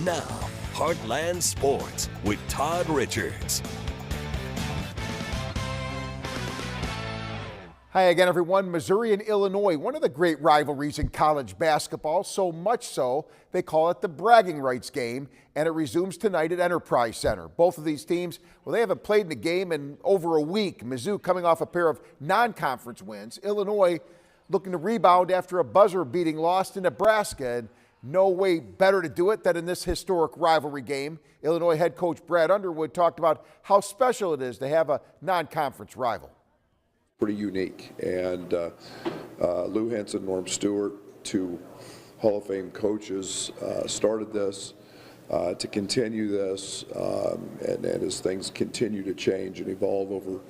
Now, Heartland Sports with Todd Richards. Hi again, everyone. Missouri and Illinois, one of the great rivalries in college basketball, so much so they call it the bragging rights game, and it resumes tonight at Enterprise Center. Both of these teams, well, they haven't played in a game in over a week. Mizzou coming off a pair of non-conference wins. Illinois looking to rebound after a buzzer-beating loss to Nebraska, and no way better to do it than in this historic rivalry game. Illinois head coach Brad Underwood talked about how special it is to have a non-conference rival. Pretty unique, and Lou Henson, Norm Stewart, two Hall of Fame coaches, started this to continue this, and as things continue to change and evolve over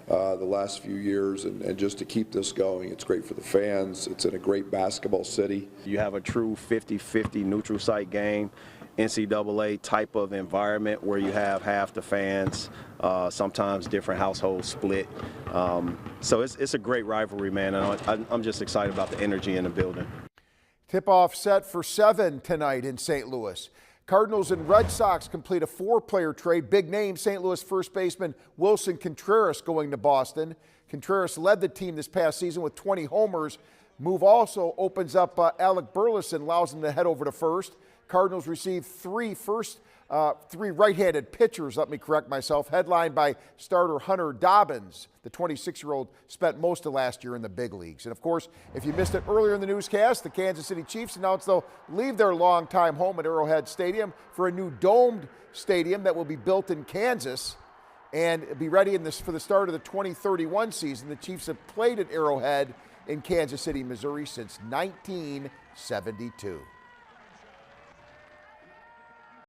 the last few years, and just to keep this going. It's great for the fans. It's in a great basketball city. You have a true 50-50 neutral site game, NCAA type of environment where you have half the fans, sometimes different households split. So it's a great rivalry, man, and I'm just excited about the energy in the building. Tip-off set for 7 tonight in St. Louis. Cardinals and Red Sox complete a 4-player trade. Big name, St. Louis first baseman Wilson Contreras going to Boston. Contreras led the team this past season with 20 homers. Move also opens up Alec Burleson, allows him to head over to first. Cardinals received three right-handed pitchers, let me correct myself, headlined by starter Hunter Dobbins. The 26-year-old spent most of last year in the big leagues. And, of course, if you missed it earlier in the newscast, the Kansas City Chiefs announced they'll leave their longtime home at Arrowhead Stadium for a new domed stadium that will be built in Kansas and be ready for the start of the 2031 season. The Chiefs have played at Arrowhead in Kansas City, Missouri since 1972.